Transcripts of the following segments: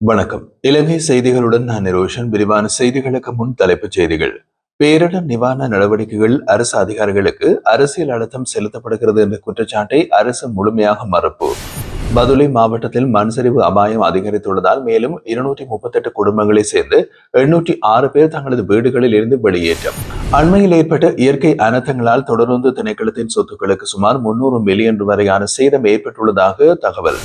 வணக்கம். இலங்கை செய்திகளுடன் நான் நிரோஷன். விரிவான செய்திகளுக்கு முன் தலைப்புச் செய்திகள். பேரிடர் நிவாரண நடவடிக்கைகள் அரசு அதிகாரிகளுக்கு அரசியல் அழுத்தம் செலுத்தப்படுகிறது என்ற குற்றச்சாட்டை அரசு முழுமையாக மறுப்பு. பதுளை மாவட்டத்தில் மண்சரிவு அபாயம் அதிகரித்துள்ளதால் மேலும் 238 குடும்பங்களை சேர்ந்து 806 பேர் தங்களது வீடுகளில் இருந்து வெளியேற்றம். அண்மையில் ஏற்பட்ட இயற்கை அனர்த்தங்களால் தொடர்ந்து திணைக்களத்தின் சொத்துக்களுக்கு சுமார் 300 மில்லியன் வரையான சேதம் ஏற்பட்டுள்ளதாக தகவல்.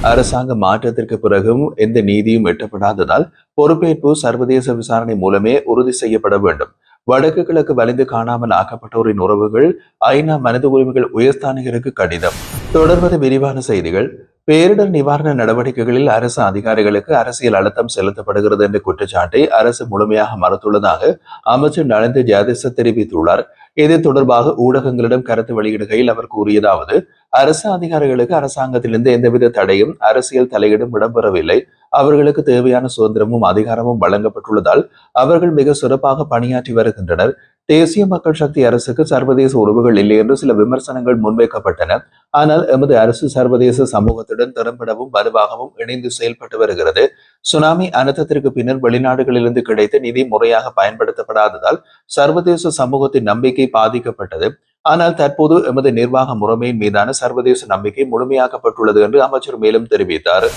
அரசாங்க மாற்றத்திற்கு பிறகும் எந்த நீதியும் எட்டப்படாததால் பொறுப்பேற்பு சர்வதேச விசாரணை மூலமே உறுதி செய்யப்பட வேண்டும். வடக்கு கிழக்கு வலிந்து காணாமல் ஆக்கப்பட்டோரின் உறவுகள் ஐநா மனித உரிமைகள் உயர்ஸ்தானிகருக்கு கடிதம். தொடர்வது விரிவான செய்திகள். பேரிடர் நிவாரண நடவடிக்கைகளில் அரசு அதிகாரிகளுக்கு அரசியல் அழுத்தம் செலுத்தப்படுகிறது என்ற குற்றச்சாட்டை அரசு முழுமையாக மறுத்துள்ளதாக அமைச்சர் நலிந்த ஜெயதிச தெரிவித்துள்ளார். இது தொடர்பாக ஊடகங்களிடம் கருத்து வெளியிடுகையில் அவர் கூறியதாவது: அரசு அதிகாரிகளுக்கு அரசாங்கத்திலிருந்து எந்தவித தடையும் அரசியல் தலையீடும் இடம்பெறவில்லை. அவர்களுக்கு தேவையான சுதந்திரமும் அதிகாரமும் வழங்கப்பட்டுள்ளதால் அவர்கள் மிக சிறப்பாக பணியாற்றி வருகின்றனர். தேசிய மக்கள் சக்தி அரசுக்கு சர்வதேச உறவுகள் இல்லை என்று சில விமர்சனங்கள் முன்வைக்கப்பட்டன. ஆனால் எமது அரசு சர்வதேச சமூகத்துடன் திறம்படவும் வலுவாகவும் இணைந்து செயல்பட்டு வருகிறது. சுனாமி அனர்த்தத்திற்கு பின்னர் வெளிநாடுகளிலிருந்து கிடைத்த நிதி முறையாக பயன்படுத்தப்படாததால் சர்வதேச சமூகத்தின் நம்பிக்கை பாதிக்கப்பட்டது. ஆனால் தற்போது எமது நிர்வாக முறைமையின் மீதான சர்வதேச நம்பிக்கை முழுமையாக்கப்பட்டுள்ளது என்று அமைச்சர் மேலும் தெரிவித்தார்.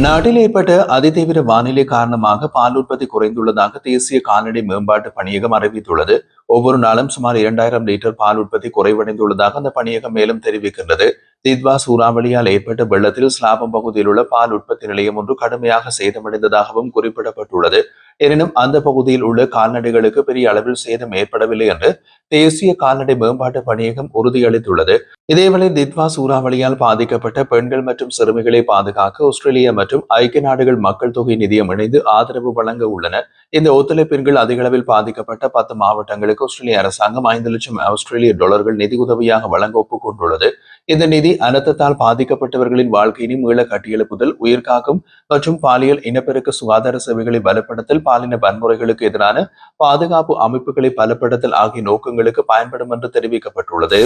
நாட்டில் ஏற்பட்ட அதிதீவிர வானிலை காரணமாக பால் உற்பத்தி குறைந்துள்ளதாக தேசிய கால்நடை மேம்பாட்டு பணியகம் அறிவித்துள்ளது. ஒவ்வொரு நாளும் சுமார் 2000 லிட்டர் பால் உற்பத்தி குறைவடைந்துள்ளதாக அந்த பணியகம் மேலும் தெரிவிக்கின்றது. தித்வா சூறாவளியால் ஏற்பட்ட வெள்ளத்தில் ஸ்லாபம் பகுதியில் உள்ள பால் உற்பத்தி நிலையம் ஒன்று கடுமையாக சேதமடைந்ததாகவும் குறிப்பிடப்பட்டுள்ளது. எனினும் அந்த பகுதியில் உள்ள கால்நடைகளுக்கு பெரிய அளவில் சேதம் ஏற்படவில்லை என்று தேசிய கால்நடை மேம்பாட்டு பணியகம் உறுதியளித்துள்ளது. இதேவேளை தித்வா சூறாவளியால் பாதிக்கப்பட்ட பெண்கள் மற்றும் சிறுமிகளை பாதுகாக்க ஆஸ்திரேலியா மற்றும் ஐக்கிய நாடுகள் மக்கள் தொகை நிதியம் இணைந்து ஆதரவு வழங்க உள்ளன. இந்த ஒத்துழைப்பின்கள் அதிக அளவில் பாதிக்கப்பட்ட 10 மாவட்டங்களுக்கு ஆஸ்திரேலிய அரசாங்கம் 5 லட்சம் ஆஸ்திரேலிய டாலர்கள் நிதி உதவியாக வழங்க ஒப்புக்கொண்டுள்ளது. இந்த நிதி அனர்த்தத்தால் பாதிக்கப்பட்டவர்களின் வாழ்க்கையினை மீள கட்டியெழுப்புதல், உயிர்காக்கும் மற்றும் பாலியல் இனப்பெருக்க சுகாதார சேவைகளை பலப்படுத்தல், பாலின வன்முறைகளுக்கு எதிரான பாதுகாப்பு அமைப்புகளை பலப்படுத்தல் ஆகிய நோக்கங்களுக்கு பயன்படும் என்று தெரிவிக்கப்பட்டுள்ளது.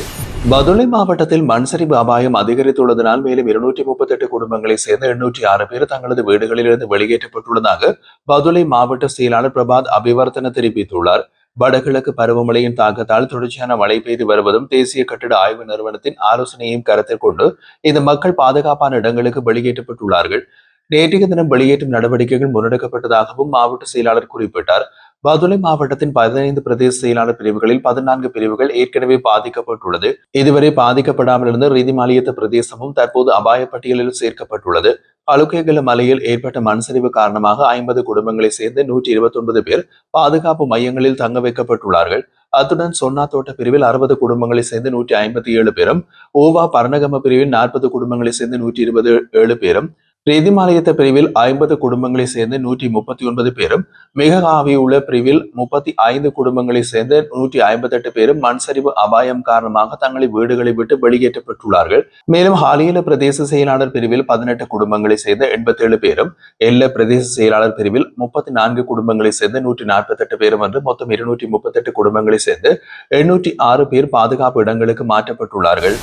பதுளை மாவட்டத்தில் மண்சரிவு அபாயம் அதிகரித்துள்ளதனால் மேலும் 238 குடும்பங்களை சேர்ந்த 806 பேர் தங்களது வீடுகளிலிருந்து வெளியேற்றப்பட்டுள்ளதாக பதுளை மாவட்ட செயலாளர் பிரபாத் அபிவர்த்தன தெரிவித்துள்ளார். வடகிழக்கு பருவமழையின் தாக்கத்தால் தொடர்ச்சியான மழை பெய்து வருவதும் தேசிய கட்டிட ஆய்வு நிறுவனத்தின் ஆலோசனையையும் கருத்தில் கொண்டு இந்த மக்கள் பாதுகாப்பான இடங்களுக்கு வெளியேற்றப்பட்டுள்ளார்கள். நேற்றைய தினம் வெளியேற்றும் நடவடிக்கைகள் முன்னெடுக்கப்பட்டதாகவும் மாவட்ட செயலாளர் குறிப்பிட்டார். பதுளை மாவட்டத்தின் 15 பிரதேச செயலாளர் பிரிவுகளில் 14 பிரிவுகள் ஏற்கனவே பாதிக்கப்பட்டுள்ளது. இதுவரை பாதிக்கப்படாமல் இருந்த ரீதிமாலியத்த பிரதேசமும் தற்போது அபாய பட்டியலில் சேர்க்கப்பட்டுள்ளது. அலுக்கேகல மலையில் ஏற்பட்ட மண்சரிவு காரணமாக 50 குடும்பங்களை சேர்ந்து 129 பேர் பாதுகாப்பு மையங்களில் தங்க வைக்கப்பட்டுள்ளார்கள். அத்துடன் சொன்னா தோட்ட பிரிவில் 60 குடும்பங்களை சேர்ந்து 157 பேரும், ஓவா பரணகம பிரிவில் 40 குடும்பங்களை சேர்ந்து 127 பேரும், ரீதிமாலயத்த பிரிவில் 50 குடும்பங்களை சேர்ந்து 139 பேரும், மிக ஆவியுள்ள பிரிவில் 35 குடும்பங்களை சேர்ந்து 158 பேரும் மண்சரிவு அபாயம் காரணமாக தங்களை வீடுகளை விட்டு வெளியேற்றப்பட்டுள்ளார்கள். மேலும் ஹாலியல பிரதேச செயலாளர் பிரிவில் 18 குடும்பங்களை சேர்ந்த 87 பேரும், எல்ல பிரதேச செயலாளர் பிரிவில் 34 குடும்பங்களை சேர்ந்து 148 பேரும் என்று மொத்தம் 238 குடும்பங்களை சேர்ந்து 806 பேர் பாதுகாப்பு இடங்களுக்கு மாற்றப்பட்டுள்ளார்கள்.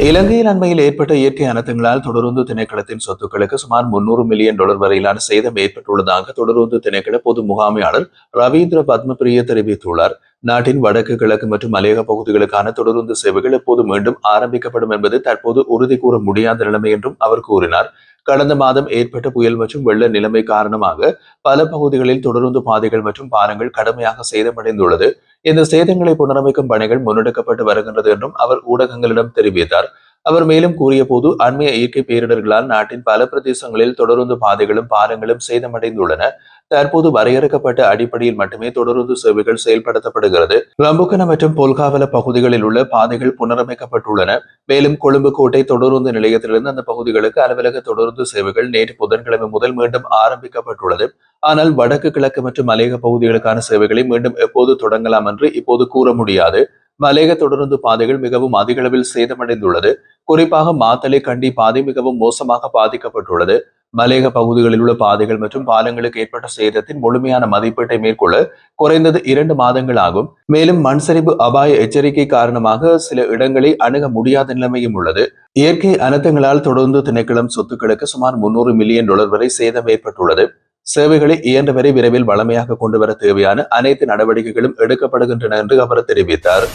இலங்கையில் அண்மையில் ஏற்பட்ட இயற்கை அனர்த்தங்களால் தொடர்ந்து திணைக்களத்தின் சொத்துக்களுக்கு சுமார் 300 மில்லியன் டாலர் வரையிலான சேதம் ஏற்பட்டுள்ளதாக தொடர்ந்து திணைக்கள பொது முகாமையாளர் ரவீந்திர பத்மபிரிய தெரிவித்துள்ளார். நாட்டின் வடக்கு கிழக்கு மற்றும் மலையக பகுதிகளுக்கான தொடர்ந்து சேவைகள் எப்போது மீண்டும் ஆரம்பிக்கப்படும் என்பது தற்போது உறுதி கூற முடியாத நிலைமை என்றும் அவர் கூறினார். கடந்த மாதம் ஏற்பட்ட புயல் மற்றும் வெள்ள நிலைமை காரணமாக பல பகுதிகளில் தொடர்ந்து பாதைகள் மற்றும் பாலங்கள் கடுமையாக சேதமடைந்துள்ளது. இந்த சேதங்களை புனரமைக்கும் பணிகள் முன்னெடுக்கப்பட்டு வருகின்றது என்றும் அவர் ஊடகங்களிடம் தெரிவித்தார். அவர் மேலும் கூறிய போது, அண்மைய இயற்கை பேரிடர்களால் நாட்டின் பல பிரதேசங்களில் தொடர்ந்து பாதைகளும் பாலங்களும் சேதமடைந்துள்ளன. தற்போது வரையறுக்கப்பட்ட அடிப்படையில் மட்டுமே தொடர்ந்து சேவைகள் செயல்படுத்தப்படுகிறது. ரம்புக்கன மற்றும் பொல்காவல பகுதிகளில் உள்ள பாதைகள் புனரமைக்கப்பட்டுள்ளன. மேலும் கொழும்பு கோட்டை தொடருந்து நிலையத்திலிருந்து அந்த பகுதிகளுக்கு அலுவலக தொடர்ந்து சேவைகள் நேற்று புதன்கிழமை முதல் மீண்டும் ஆரம்பிக்கப்பட்டுள்ளது. ஆனால் வடக்கு கிழக்கு மற்றும் மலையக பகுதிகளுக்கான சேவைகளை மீண்டும் எப்போது தொடங்கலாம் என்று இப்போது கூற முடியாது. மலையக தொடருந்து பாதைகள் மிகவும் அதிக அளவில் சேதமடைந்துள்ளது. குறிப்பாக மாத்தளை கண்டி பாதை மிகவும் மோசமாக பாதிக்கப்பட்டுள்ளது. மலையக பகுதிகளில் உள்ள பாதைகள் மற்றும் பாலங்களுக்கு ஏற்பட்ட சேதத்தின் முழுமையான மதிப்பீட்டை மேற்கொள்ள குறைந்தது 2 மாதங்கள் ஆகும். மேலும் மண்சரிவு அபாய எச்சரிக்கை காரணமாக சில இடங்களை அணுக முடியாத நிலைமையும் உள்ளது. இயற்கை அனர்த்தங்களால் தொடர்ந்து திணைக்களம் சொத்துக்களுக்கு சுமார் 300 மில்லியன் டாலர் வரை சேதம் ஏற்பட்டுள்ளது. சேவைகளை இயன்றவரை விரைவில் வளமையாக கொண்டுவர தேவையான அனைத்து நடவடிக்கைகளும் எடுக்கப்படுகின்றன என்று அவர் தெரிவித்தார்.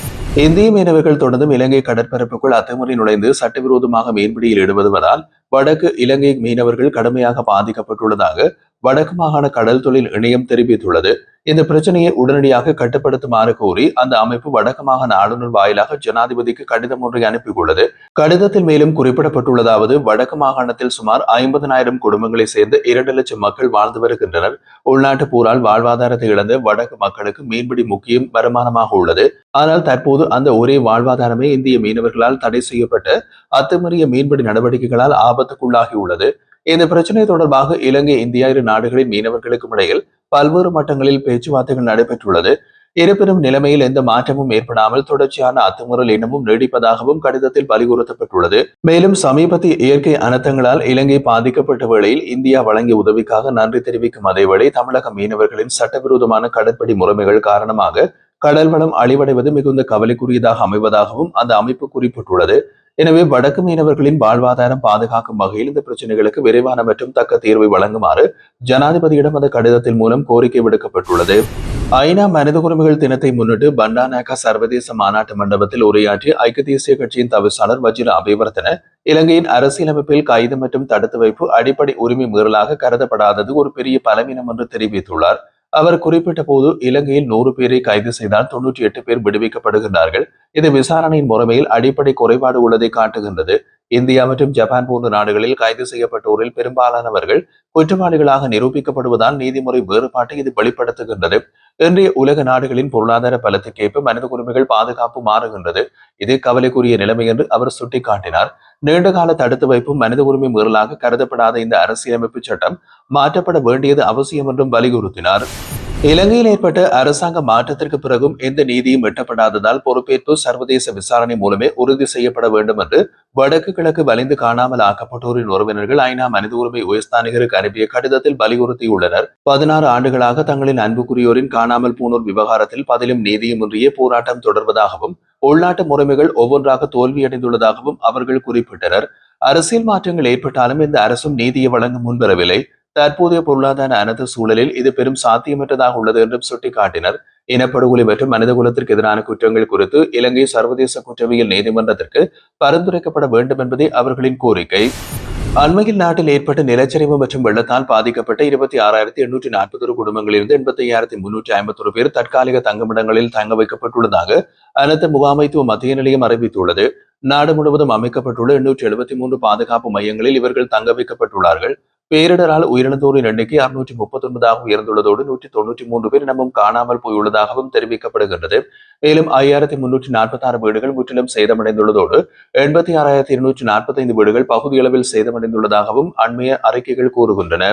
இந்திய மீனவர்கள் தொடர்ந்தும் இலங்கை கடற்பரப்புக்குள் அத்துமுறை நுழைந்து சட்டவிரோதமாக மீன்பிடியில் ஈடுபடுவதால் வடக்கு இலங்கை மீனவர்கள் கடுமையாக பாதிக்கப்பட்டுள்ளதாக வடக்கு மாகாண கடல் தொழில் இணையம் தெரிவித்துள்ளது. இந்த பிரச்சனையை உடனடியாக கட்டுப்படுத்துமாறு கோரி அந்த அமைப்பு வடக்கு மாகாண ஆளுநர் வாயிலாக ஜனாதிபதிக்கு கடிதம் ஒன்றை அனுப்பியுள்ளது. கடிதத்தில் மேலும் குறிப்பிடப்பட்டுள்ளதாவது, வடக்கு மாகாணத்தில் சுமார் 50,000 குடும்பங்களை சேர்ந்த 2 லட்சம் மக்கள் வாழ்ந்து வருகின்றனர். உள்நாட்டு போரால் வாழ்வாதாரத்தை இழந்த வடக்கு மக்களுக்கு மீன்பிடி முக்கிய வருமானமாக உள்ளது. ஆனால் தற்போது அந்த ஒரே வாழ்வாதாரமே இந்திய மீனவர்களால் தடை செய்யப்பட்ட அத்துமீறிய மீன்பிடி நடவடிக்கைகளால் ஆபத்துக்குள்ளாகியுள்ளது. இந்த பிரச்சனை தொடர்பாக இலங்கை, இந்தியா இரு நாடுகளின் மீனவர்களுக்கும் இடையில் பல்வேறு மட்டங்களில் பேச்சுவார்த்தைகள் நடைபெற்றுள்ளது. இருப்பினும் நிலைமையில் எந்த மாற்றமும் ஏற்படாமல் தொடர்ச்சியான அத்துமுறல் இன்னமும் நீடிப்பதாகவும் கடிதத்தில் வலியுறுத்தப்பட்டுள்ளது. மேலும் சமீபத்திய இயற்கை அனர்த்தங்களால் இலங்கை பாதிக்கப்பட்ட வேளையில் இந்தியா வழங்கிய உதவிக்காக நன்றி தெரிவிக்கும் அதேவேளை தமிழக மீனவர்களின் சட்டவிரோதமான கடற்படை முறைமைகள் காரணமாக கடல் வளம் அழிவடைவது மிகுந்த கவலைக்குரியதாக அமைவதாகவும் அந்த அமைப்பு குறிப்பிட்டுள்ளது. எனவே வடக்கு மீனவர்களின் வாழ்வாதாரம் பாதுகாக்கும் வகையில் இந்த பிரச்சனைகளுக்கு விரைவான மற்றும் தக்க தீர்வை வழங்குமாறு ஜனாதிபதியிடம் அந்த கடிதத்தின் மூலம் கோரிக்கை விடுக்கப்பட்டுள்ளது. ஐநா மனித உரிமைகள் தினத்தை முன்னிட்டு பண்டாநாயக்கா சர்வதேச மாநாட்டு மண்டபத்தில் உரையாற்றிய ஐக்கிய தேசிய கட்சியின் தவிசாளர் வஜிர அபிவர்த்தன, இலங்கையின் அரசியலமைப்பில் கைது மற்றும் தடுத்து வைப்பு அடிப்படை உரிமை மீறலாக கருதப்படாதது ஒரு பெரிய பலவீனம் என்று தெரிவித்துள்ளார். அவர் குறிப்பிட்ட போது, இலங்கையில் 100 பேரை கைது செய்தால் 98 பேர் விடுவிக்கப்படுகின்றார்கள். இது விசாரணையின் முறைமையில் அடிப்படை குறைபாடு உள்ளதை காட்டுகின்றது. இந்தியா மற்றும் ஜப்பான் போன்ற நாடுகளில் கைது செய்யப்பட்டோரில் பெரும்பாலானவர்கள் குற்றவாளிகளாக நிரூபிக்கப்படுவதால் நீதிமுறை வேறுபாட்டை இது வெளிப்படுத்துகின்றது. இன்றைய உலக நாடுகளின் பொருளாதார பலத்துக்கேற்ப மனித உரிமைகள் பாதுகாப்பு மாறுகின்றது. இது கவலைக்குரிய நிலைமை என்று அவர் சுட்டிக்காட்டினார். நீண்டகால தடுத்து வைப்பும் மனித உரிமை மீறலாக கருதப்படாத இந்த அரசியலமைப்பு சட்டம் மாற்றப்பட வேண்டியது அவசியம் என்றும் வலியுறுத்தினார். இலங்கையில் ஏற்பட்ட அரசாங்க மாற்றத்திற்கு பிறகும் எந்த நீதியும் எட்டப்படாததால் பொறுப்பேற்பு சர்வதேச விசாரணை மூலமே உறுதி செய்யப்பட வேண்டும் என்று வடக்கு கிழக்கு வலிந்து காணாமல் ஆக்கப்பட்டோரின் உறவினர்கள் ஐநா மனித உரிமை உயர்ஸ்தானிகருக்கு அனுப்பிய கடிதத்தில் வலியுறுத்தியுள்ளனர். 16 ஆண்டுகளாக தங்களின் அன்புக்குரியோரின் காணாமல் போனோர் விவகாரத்தில் பதிலும் நீதியும் இன்றியே போராட்டம் தொடர்வதாகவும் உள்நாட்டு முறைமைகள் ஒவ்வொன்றாக தோல்வியடைந்துள்ளதாகவும் அவர்கள் குறிப்பிட்டனர். அரசியல் மாற்றங்கள் ஏற்பட்டாலும் இந்த அரசும் நீதியை வழங்க முன்வரவில்லை. தற்போதைய பொருளாதார அனர்த்த சூழலில் இது பெரும் சாத்தியமற்றதாக உள்ளது என்றும் சுட்டிக்காட்டினர். இனப்படுகொலை மற்றும் மனித குலத்திற்கு எதிரான குற்றங்கள் குறித்து இலங்கை சர்வதேச குற்றவியல் நீதிமன்றத்திற்கு பரிந்துரைக்கப்பட வேண்டும் என்பதே அவர்களின் கோரிக்கை. அண்மையில் நாட்டில் ஏற்பட்ட நிலச்சரிவு மற்றும் வெள்ளத்தால் பாதிக்கப்பட்ட 26,841 குடும்பங்களிலிருந்து 85,351 பேர் தற்காலிக தங்குமிடங்களில் தங்க வைக்கப்பட்டுள்ளதாக அனர்த்த முகாமைத்துவ மத்திய நிலையம் அறிவித்துள்ளது. நாடு முழுவதும் அமைக்கப்பட்டுள்ள 873 பாதுகாப்பு மையங்களில் இவர்கள் தங்க வைக்கப்பட்டுள்ளார்கள். பேரிடரால் உயிரிழந்தோரின் எண்ணிக்கை 639 உயர்ந்துள்ளதோடு 193 பேர் இன்னமும் காணாமல் போயுள்ளதாகவும் தெரிவிக்கப்படுகின்றது. மேலும் 5,346 வீடுகள் முற்றிலும் சேதமடைந்துள்ளதோடு 86,245 வீடுகள் பகுதியளவில் சேதமடைந்துள்ளதாகவும் அண்மைய அறிக்கைகள் கூறுகின்றன.